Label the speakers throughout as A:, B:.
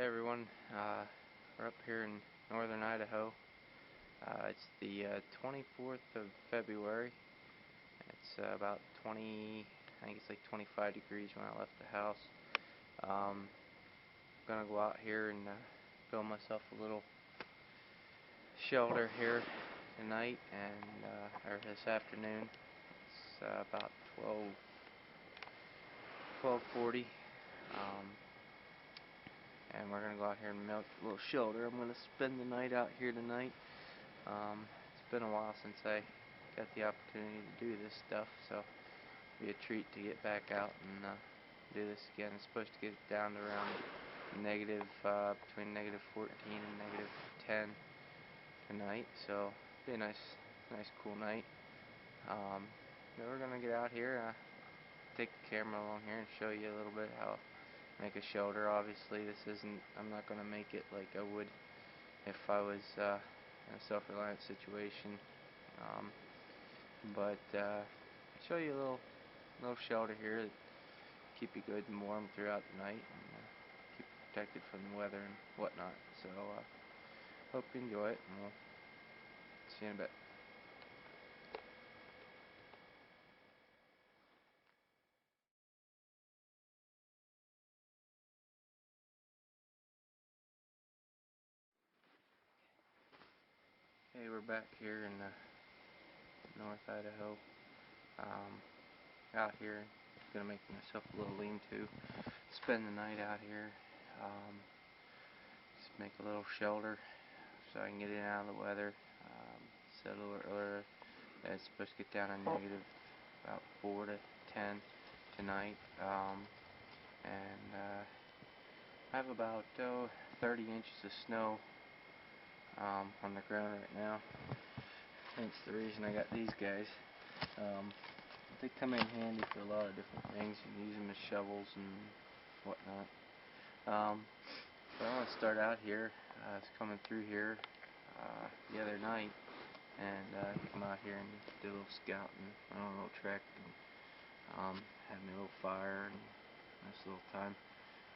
A: Hey everyone, we're up here in northern Idaho. It's the 24th of February. It's about 20, I think it's like 25 degrees when I left the house. I'm gonna go out here and build myself a little shelter here tonight or this afternoon. It's about 12:40. And we're going to go out here and make a little shelter. I'm going to spend the night out here tonight. It's been a while since I got the opportunity to do this stuff, so it'll be a treat to get back out and do this again. It's supposed to get down to around between negative 14 and negative 10 tonight, so it'll be a nice cool night. Then we're going to get out here, take the camera along here and show you a little bit how make a shelter. Obviously I'm not going to make it like I would if I was in a self-reliance situation, but show you a little shelter here that keep you good and warm throughout the night and keep you protected from the weather and whatnot. So hope you enjoy it, and we'll see you in a bit. Hey, we're back here in North Idaho. Out here, gonna make myself a little lean-to. Spend the night out here. Just make a little shelter so I can get in and out of the weather. Said a little earlier that it's supposed to get down to negative about 4 to 10 tonight. And I have about 30 inches of snow on the ground right now. Hence the reason I got these guys. They come in handy for a lot of different things. You can use them as shovels and whatnot. But I want to start out here. I was coming through here the other night and come out here and do a little scouting on a little trek and had me a little fire and nice little time.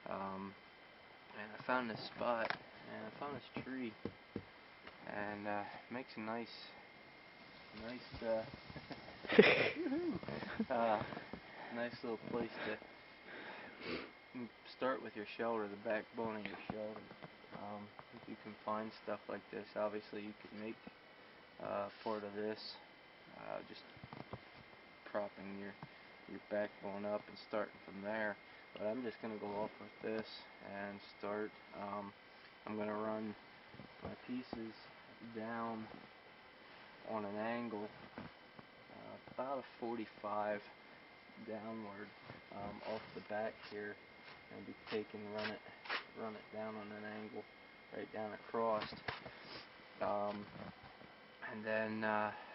A: And I found this spot and I found this tree, and makes a nice nice little place to start with your shelter, the backbone of your shelter. If you can find stuff like this, obviously you could make part of this just propping your backbone up and starting from there. But I'm just going to go off with this and start. I'm going to run my pieces down on an angle about a 45 downward off the back here, and run it down on an angle right down across, and then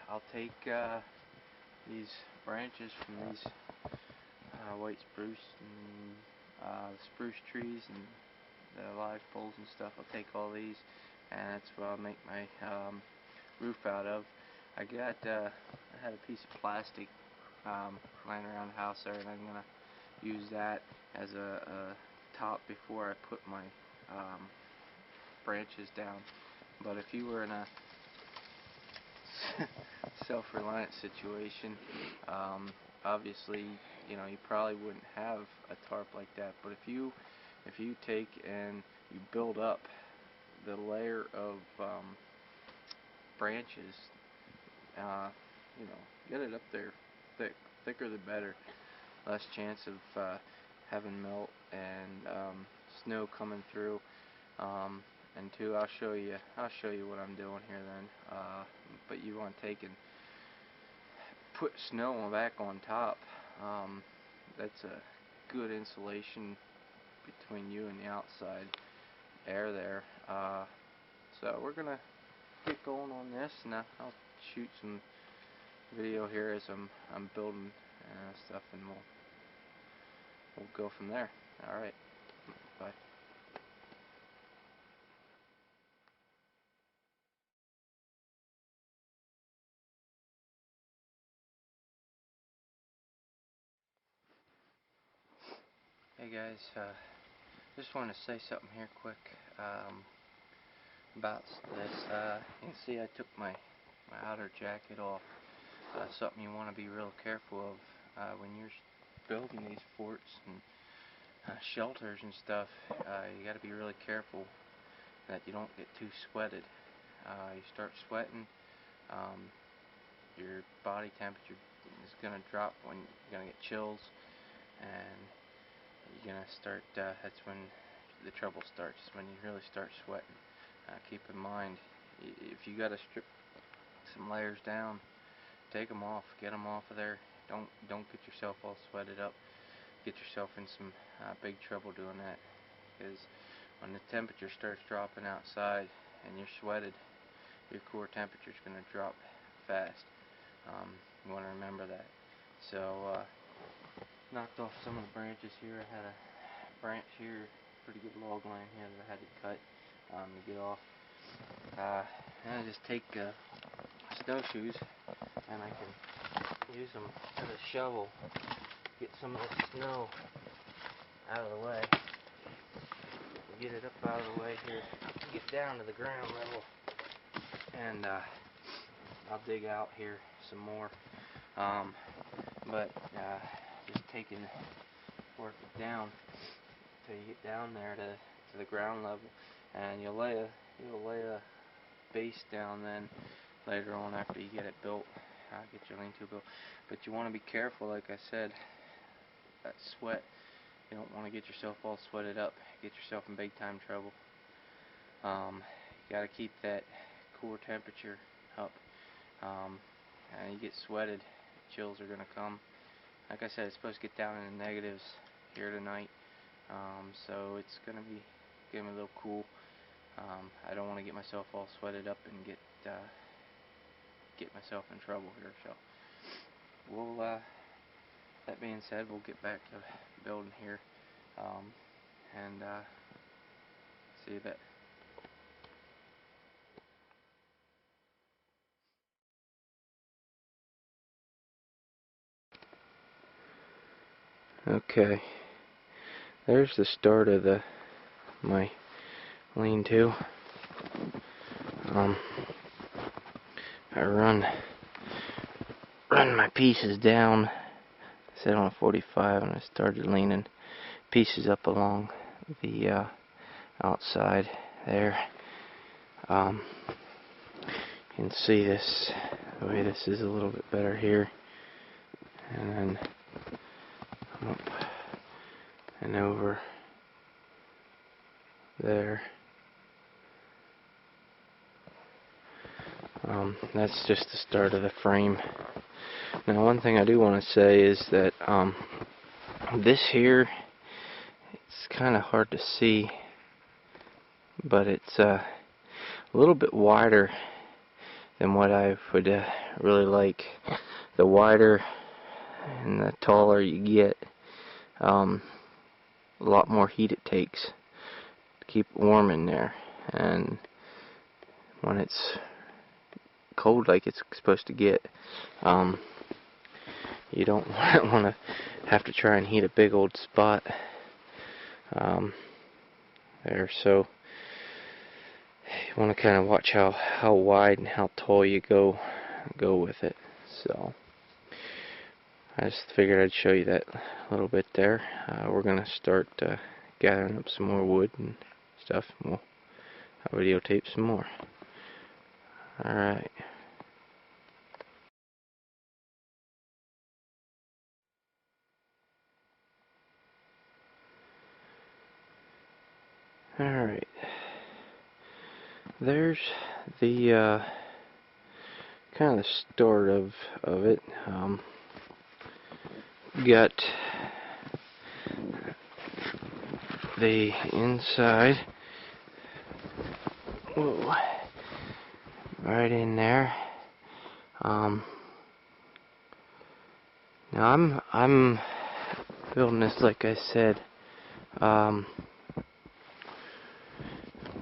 A: I'll take these branches from these white spruce and spruce trees and the live poles and stuff. I'll take all these, and that's what I'll make my roof out of. I had a piece of plastic laying around the house there, and I'm gonna use that as a top before I put my branches down. But if you were in a self-reliant situation, obviously, you probably wouldn't have a tarp like that. But if you take and you build up the layer of branches, get it up there thicker the better. Less chance of having melt and snow coming through. And two, I'll show you what I'm doing here then. But you want to take and put snow back on top. That's a good insulation between you and the outside air there. So we're gonna get going on this, and I'll shoot some video here as I'm building stuff, and we'll go from there. All right, bye. Hey guys, Just want to say something here quick about this. You can see I took my outer jacket off. Something you want to be real careful of when you're building these forts and shelters and stuff. You got to be really careful that you don't get too sweated. You start sweating, your body temperature is going to drop when you're going to get chills, and you're going to start, that's when the trouble starts, when you really start sweating. Keep in mind, if you got to strip some layers down, take them off, get them off of there. Don't get yourself all sweated up. Get yourself in some big trouble doing that, because when the temperature starts dropping outside and you're sweated, your core temperature is going to drop fast. You want to remember that. So knocked off some of the branches here. I had a branch here, pretty good log line here that I had to cut to get off. And I just take snowshoes and I can use them as a shovel, get some of the snow out of the way, get it up out of the way here, get down to the ground level, and I'll dig out here some more. But just work it down till you get down there to the ground level, and you'll lay a base down then later on after you get it built. Get your lean-to built. But you want to be careful, like I said, that sweat. You don't want to get yourself all sweated up. Get yourself in big time trouble. You got to keep that core temperature up. And you get sweated, chills are going to come. Like I said, it's supposed to get down in the negatives here tonight. So it's going to be getting a little cool. I don't want to get myself all sweated up and get myself in trouble here. So we'll, that being said, we'll get back to building here, and see you then. Okay, there's the start of my lean-to. I run my pieces down. I set on a 45 and I started leaning pieces up along the outside there. You can see this, the way this is a little bit better here, and then up and over there. That's just the start of the frame. Now, one thing I do want to say is that this here, it's kind of hard to see, but it's a little bit wider than what I would really like. The wider and the taller you get, a lot more heat it takes to keep it warm in there. And when it's cold like it's supposed to get, you don't want to have to try and heat a big old spot there. So you want to kind of watch how wide and how tall you go with it. So I just figured I'd show you that a little bit there. We're going to start gathering up some more wood and stuff, and we'll videotape some more. Alright. Alright. There's the kind of the start of it. Got the inside, whoa, right in there. Now I'm building this, like I said,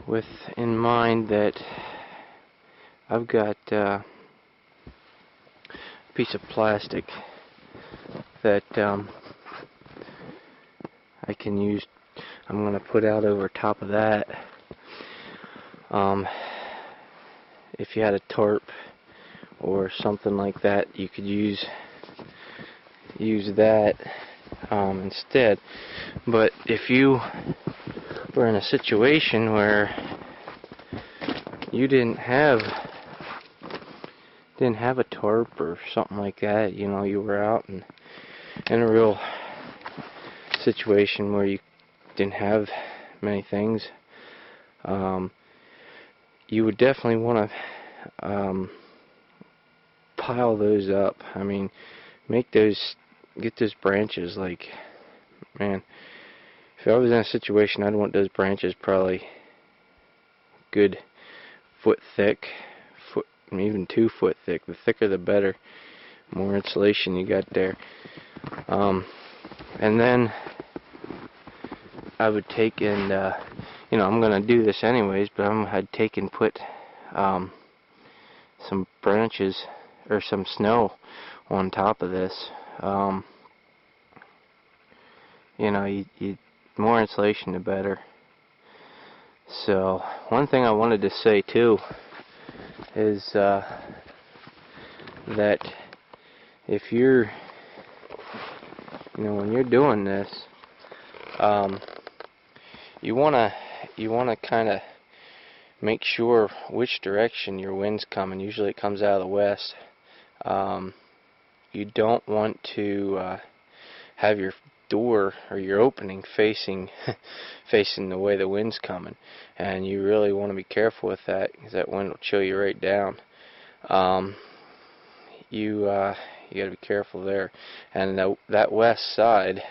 A: with in mind that I've got a piece of plastic that I can use. I'm going to put out over top of that. If you had a tarp or something like that, you could use that instead. But if you were in a situation where you didn't have a tarp or something like that, you know, you were out in a real situation where you didn't have many things, you would definitely want to pile those up. I mean, get those branches, like, man, if I was in a situation, I'd want those branches probably good foot thick, even 2 foot thick. The thicker the better, more insulation you got there. And then I would take and you know, I'm gonna do this anyways, but I'd take and put some branches or some snow on top of this. You know, you more insulation the better. So one thing I wanted to say too is that if you're, you know, when you're doing this, you wanna kind of make sure which direction your wind's coming. Usually it comes out of the west. You don't want to have your door or your opening facing the way the wind's coming, and you really want to be careful with that, because that wind will chill you right down. You got to be careful there. And that west side,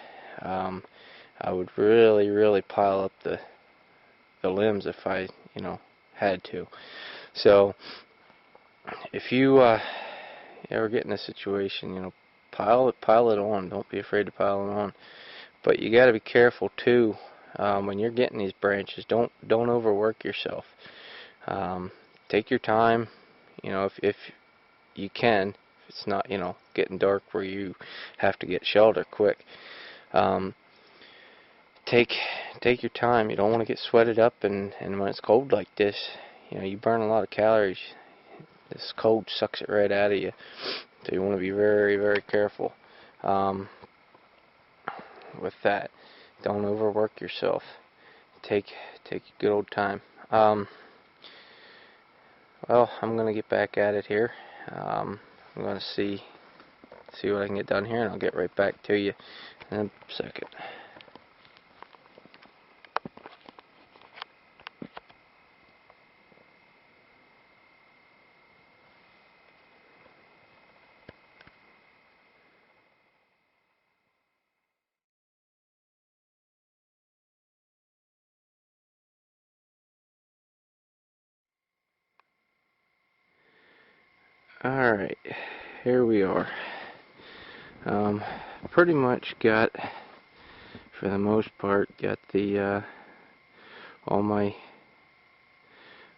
A: I would really pile up the limbs if I, you know, had to. So if you ever get in a situation, you know, pile it on. Don't be afraid to pile it on. But you got to be careful too when you're getting these branches. Don't overwork yourself. Take your time. You know, if you can, if it's not, you know, getting dark where you have to get shelter quick. Take your time. You don't want to get sweated up, and when it's cold like this, you know, you burn a lot of calories. This cold sucks it right out of you. So you want to be very careful with that. Don't overwork yourself. Take a good old time. Well, I'm going to get back at it here. I'm going to see what I can get done here, and I'll get right back to you in a second. Alright, here we are. Pretty much got, for the most part, got the all my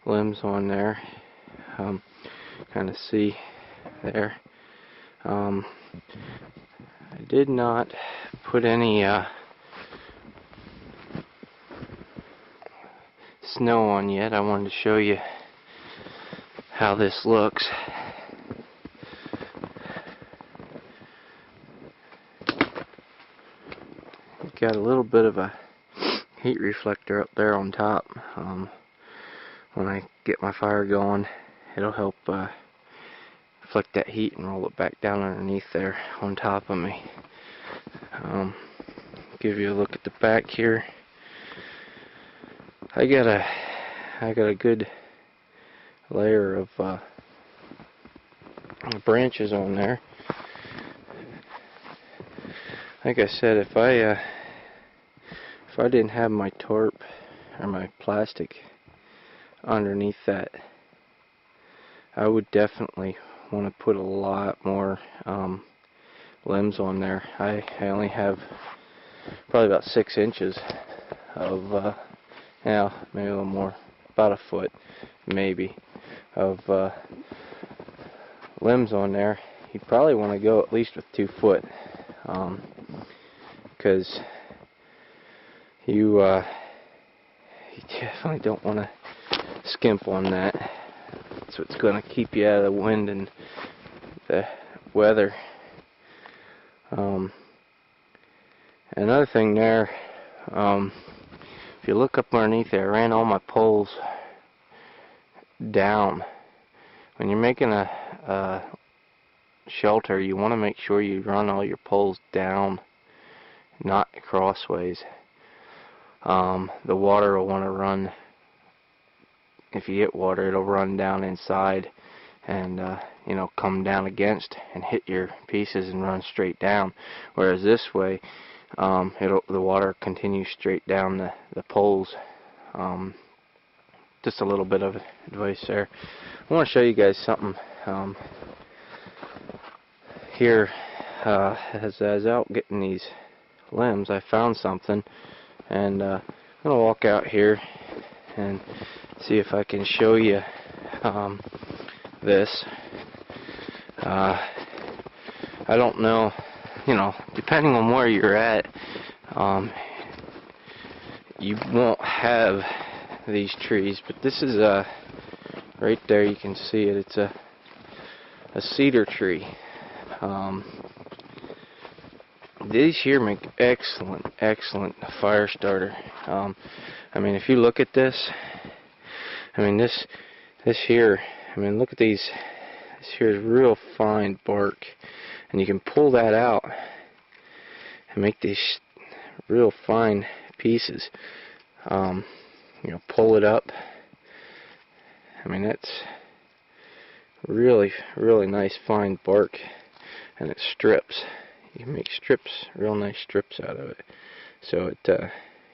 A: limbs on there. Kind of see there. I did not put any snow on yet. I wanted to show you how this looks. Got a little bit of a heat reflector up there on top. When I get my fire going, it'll help reflect that heat and roll it back down underneath there on top of me. Give you a look at the back here. I got a good layer of branches on there. Like I said, if I didn't have my tarp or my plastic underneath that, I would definitely want to put a lot more limbs on there. I only have probably about 6 inches of yeah, maybe a little more, about a foot maybe, of limbs on there. You'd probably want to go at least with 2 foot, because you definitely don't want to skimp on that. That's what's going to keep you out of the wind and the weather. Another thing there, if you look up underneath there, I ran all my poles down. When you're making a shelter, you want to make sure you run all your poles down, not crossways. The water will want to run, if you get water, it'll run down inside and you know, come down against and hit your pieces and run straight down. Whereas this way, the water continues straight down the poles. Just a little bit of advice there. I want to show you guys something here. As I was out getting these limbs, I found something, and I'm going to walk out here and see if I can show you this. I don't know, you know, depending on where you're at, you won't have these trees, but this is right there, you can see it. It's a cedar tree. These here make excellent fire starter. I mean, if you look at this, I mean this here, I mean, look at these. This here is real fine bark, and you can pull that out and make these real fine pieces. You know, pull it up. I mean, that's really nice fine bark, and it strips. You can make strips, real nice strips out of it. So it,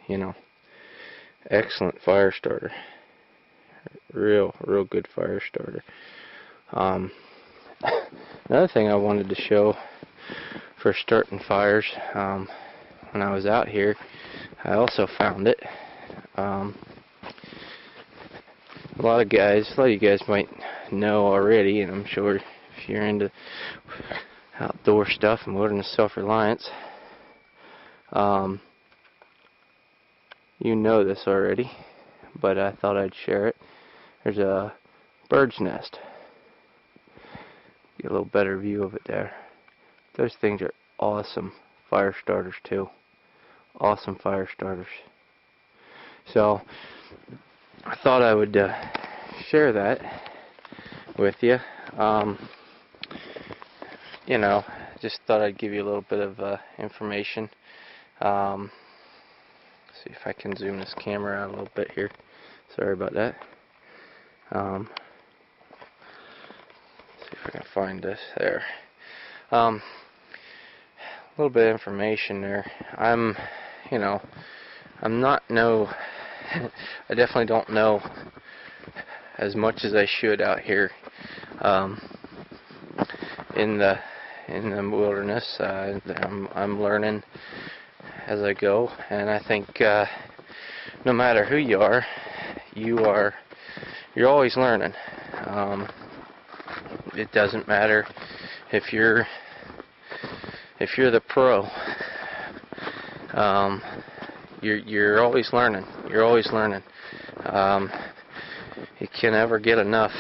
A: you know, excellent fire starter. Real good fire starter. Another thing I wanted to show for starting fires, when I was out here, I also found it. A lot of you guys might know already, and I'm sure if you're into outdoor stuff and wilderness self-reliance, you know this already, but I thought I'd share it. There's a bird's nest. Get a little better view of it there. Those things are awesome fire starters too. Awesome fire starters. So I thought I would share that with you. You know, just thought I'd give you a little bit of information. See if I can zoom this camera out a little bit here. Sorry about that. See if I can find this there. A little bit of information there. You know, I'm not I definitely don't know as much as I should out here in the wilderness. I'm learning as I go, and I think no matter who you are, you're always learning. It doesn't matter if you're the pro. You're always learning. You're always learning. You can never get enough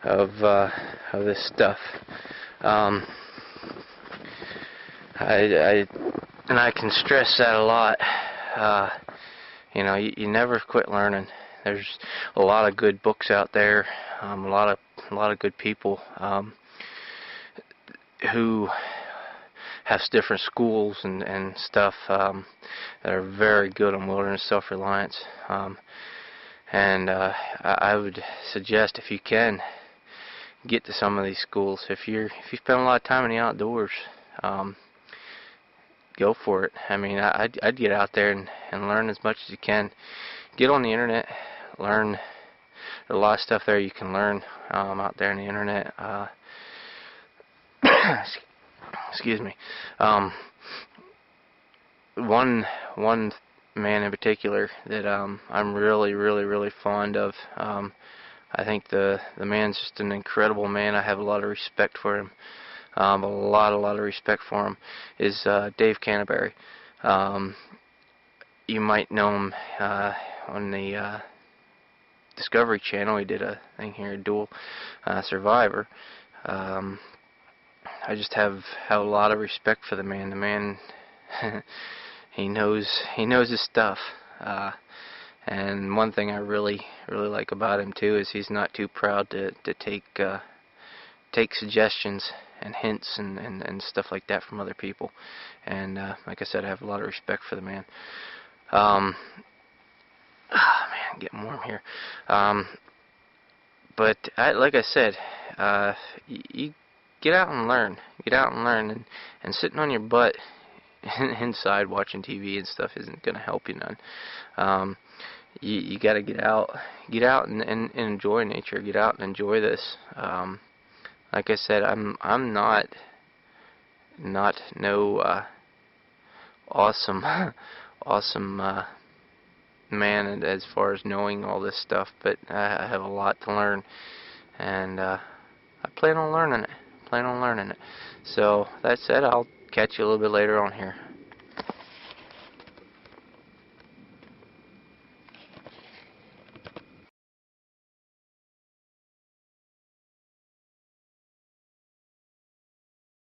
A: of this stuff. I can stress that a lot. You know, you never quit learning. There's a lot of good books out there. A lot of good people who have different schools and stuff that are very good on wilderness self-reliance. I would suggest, if you can, get to some of these schools. If you spend a lot of time in the outdoors, go for it. I mean, I'd get out there and learn as much as you can. Get on the internet, learn. There's a lot of stuff there you can learn out there on the internet. Excuse me. One man in particular that I'm really fond of. I think the man's just an incredible man. I have a lot of respect for him. A lot of respect for him. Is Dave Canterbury. you might know him on the Discovery Channel. He did a thing here, Dual Survivor. I just have a lot of respect for the man. The man, he knows his stuff. And one thing I really like about him too is he's not too proud to take suggestions and hints and stuff like that from other people. And like I said, I have a lot of respect for the man. Man, getting warm here. But like I said, you get out and learn. Get out and learn. And sitting on your butt inside watching TV and stuff isn't going to help you none. You got to get out and enjoy nature. Get out and enjoy this. Like I said, I'm not no awesome man as far as knowing all this stuff, but I have a lot to learn, and I plan on learning it. So that said, I'll catch you a little bit later on here.